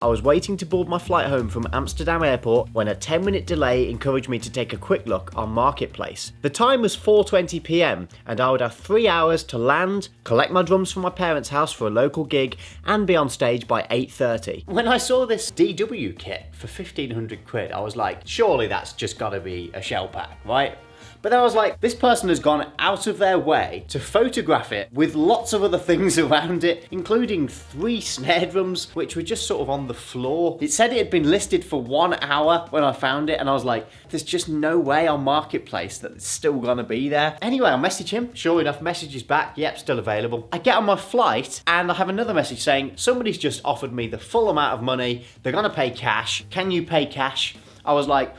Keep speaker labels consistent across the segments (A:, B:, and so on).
A: I was waiting to board my flight home from Amsterdam Airport when a 10-minute delay encouraged me to take a quick look on Marketplace. The time was 4:20 p.m. and I would have 3 hours to land, collect my drums from my parents' house for a local gig, and be on stage by 8:30. When I saw this DW kit for 1,500 quid, I was like, surely that's just gotta be a shell pack, right? But then I was like, this person has gone out of their way to photograph it with lots of other things around it, including 3 snare drums, which were just sort of on the floor. It said it had been listed for 1 hour when I found it, and I was like, there's just no way on Marketplace that it's still gonna be there. Anyway, I message him. Sure enough, message is back. Yep, still available. I get on my flight, and I have another message saying, somebody's just offered me the full amount of money. They're gonna pay cash. Can you pay cash? I was like,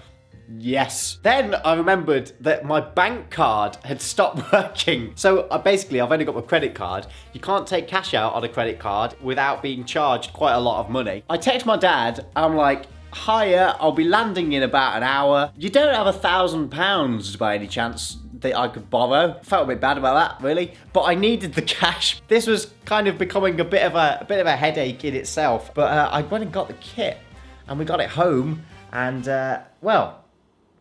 A: yes. Then I remembered that my bank card had stopped working. So I've only got my credit card. You can't take cash out on a credit card without being charged quite a lot of money. I text my dad, I'm like, hiya, I'll be landing in about an hour. You don't have £1,000 by any chance that I could borrow? Felt a bit bad about that, really, but I needed the cash. This was kind of becoming a bit of a headache in itself. But I went and got the kit, and we got it home, and well,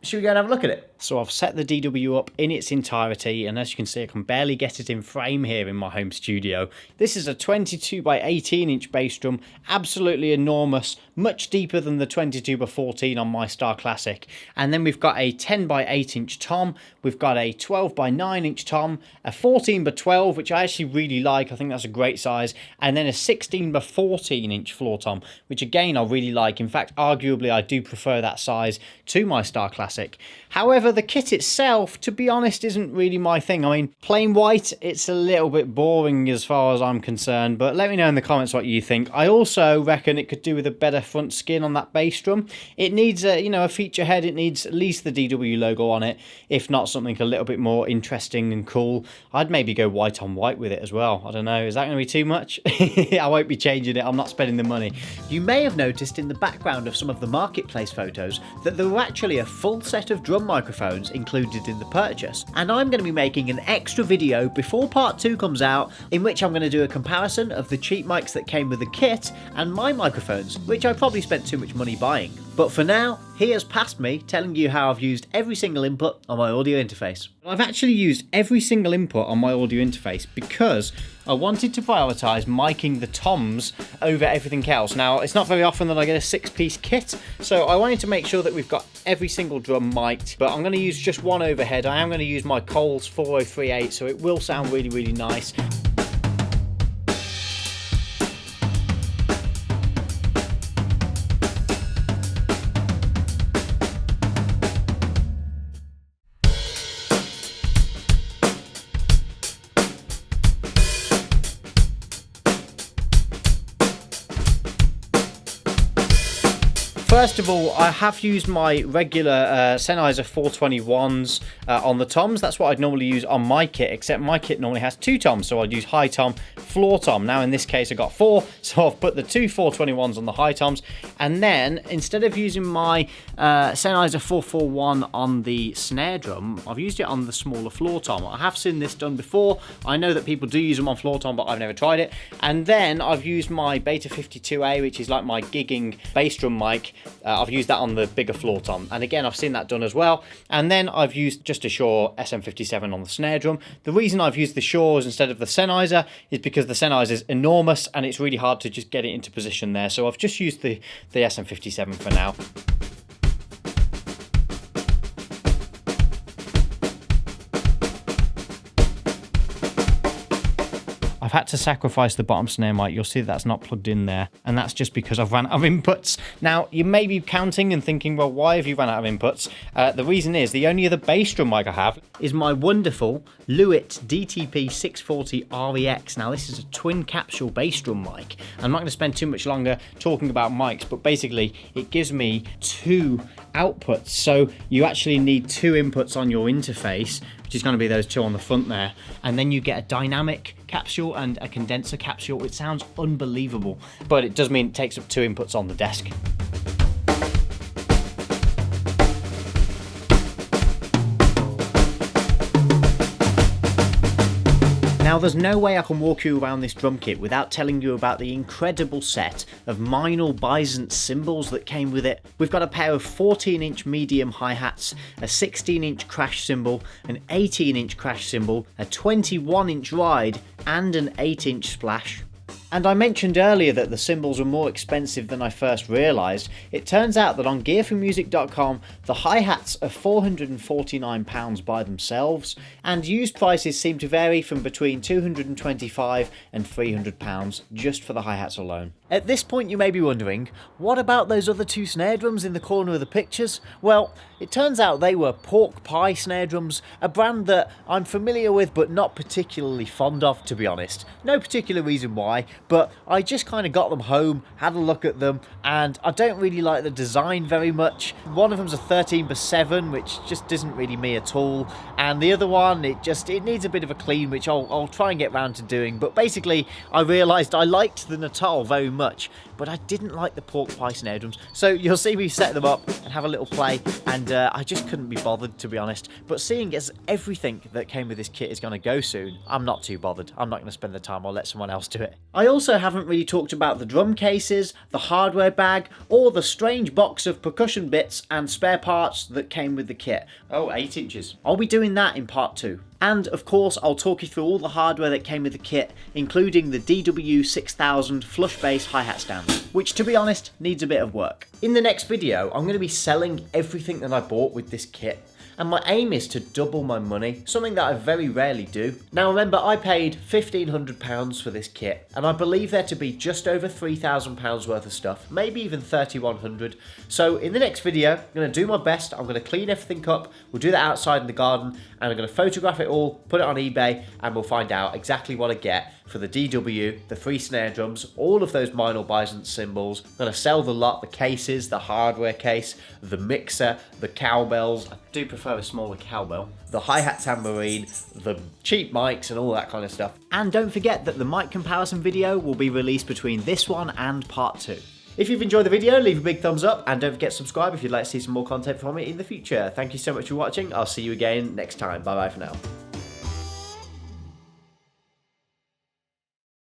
A: should we go and have a look at it? So I've set the DW up in its entirety, and as you can see, I can barely get it in frame here in my home studio. This is a 22 by 18 inch bass drum, absolutely enormous, much deeper than the 22 by 14 on my Star Classic. And then we've got a 10 by 8 inch tom, we've got a 12 by 9 inch tom, a 14 by 12, which I actually really like, I think that's a great size, and then a 16 by 14 inch floor tom, which again I really like. In fact, arguably I do prefer that size to my Star Classic. However, the kit itself, to be honest, isn't really my thing. I mean, plain white, it's a little bit boring as far as I'm concerned, but let me know in the comments what you think. I also reckon it could do with a better front skin on that bass drum. It needs a feature head. It needs at least the DW logo on it, if not something a little bit more interesting and cool. I'd maybe go white on white with it as well. I don't know, is that going to be too much? I won't be changing it, I'm not spending the money. You may have noticed in the background of some of the Marketplace photos that there were actually a full set of drum microphones included in the purchase, and I'm going to be making an extra video before part 2 comes out, in which I'm going to do a comparison of the cheap mics that came with the kit and my microphones, which I probably spent too much money buying. But for now, here's past me telling you how I've used every single input on my audio interface. I've actually used every single input on my audio interface because I wanted to prioritise miking the toms over everything else. Now, it's not very often that I get a 6-piece kit, so I wanted to make sure that we've got every single drum mic'd, but I'm going to use just one overhead. I am going to use my Coles 4038, so it will sound really, really nice. First of all, I have used my regular Sennheiser 421s on the toms. That's what I'd normally use on my kit, except my kit normally has 2 toms, so I'd use high tom, floor tom. Now in this case I got 4, so I've put the 2 421s on the high toms, and then instead of using my Sennheiser 441 on the snare drum, I've used it on the smaller floor tom. I have seen this done before. I know that people do use them on floor tom, but I've never tried it. And then I've used my Beta 52A, which is like my gigging bass drum mic. I've used that on the bigger floor tom, and again I've seen that done as well. And then I've used just a Shure SM57 on the snare drum. The reason I've used the Shures instead of the Sennheiser is because the Sennheiser is enormous and it's really hard to just get it into position there, so I've just used the SM57 for now. I've had to sacrifice the bottom snare mic. You'll see that's not plugged in there, and that's just because I've run out of inputs. Now, you may be counting and thinking, well, why have you run out of inputs? The reason is the only other bass drum mic I have is my wonderful Lewitt DTP 640 REX. Now, this is a twin capsule bass drum mic. I'm not going to spend too much longer talking about mics, but basically it gives me 2 outputs. So you actually need 2 inputs on your interface, which is going to be those 2 on the front there, and then you get a dynamic capsule and a condenser capsule. It sounds unbelievable, but it does mean it takes up 2 inputs on the desk. Now there's no way I can walk you around this drum kit without telling you about the incredible set of Meinl Byzance cymbals that came with it. We've got a pair of 14-inch medium hi-hats, a 16-inch crash cymbal, an 18-inch crash cymbal, a 21-inch ride, and an 8-inch splash. And I mentioned earlier that the cymbals were more expensive than I first realised. It turns out that on gearformusic.com the hi-hats are £449 by themselves, and used prices seem to vary from between £225 and £300 just for the hi-hats alone. At this point you may be wondering, what about those other two snare drums in the corner of the pictures? Well, it turns out they were pork pie snare drums, a brand that I'm familiar with but not particularly fond of, to be honest. No particular reason why, but I just kind of got them home, had a look at them, and I don't really like the design very much. One of them's a 13x7, which just isn't really me at all, and the other one, it needs a bit of a clean, which I'll try and get round to doing. But basically, I realised I liked the Natal very much, but I didn't like the pork pie snare drums. So you'll see me set them up and have a little play, and I just couldn't be bothered, to be honest. But seeing as everything that came with this kit is going to go soon, I'm not too bothered. I'm not going to spend the time. I'll let someone else do it. I also haven't really talked about the drum cases, the hardware bag, or the strange box of percussion bits and spare parts that came with the kit. Oh, 8 inches. I'll be doing that in part 2. And of course I'll talk you through all the hardware that came with the kit, including the DW6000 flush bass hi-hat stand, which to be honest needs a bit of work. In the next video I'm going to be selling everything that I bought with this kit, and my aim is to double my money, something that I very rarely do. Now remember, I paid £1,500 for this kit, and I believe there to be just over £3,000 worth of stuff, maybe even £3,100. So in the next video, I'm going to do my best. I'm going to clean everything up, we'll do that outside in the garden, and I'm going to photograph it all, put it on eBay, and we'll find out exactly what I get for the DW, the 3 snare drums, all of those Meinl Byzance cymbals. I'm going to sell the lot, the cases, the hardware case, the mixer, the cowbells. I do prefer a smaller cowbell. The hi-hat tambourine, the cheap mics and all that kind of stuff. And don't forget that the mic comparison video will be released between this one and part 2. If you've enjoyed the video, leave a big thumbs up, and don't forget to subscribe if you'd like to see some more content from me in the future. Thank you so much for watching. I'll see you again next time. Bye bye for now.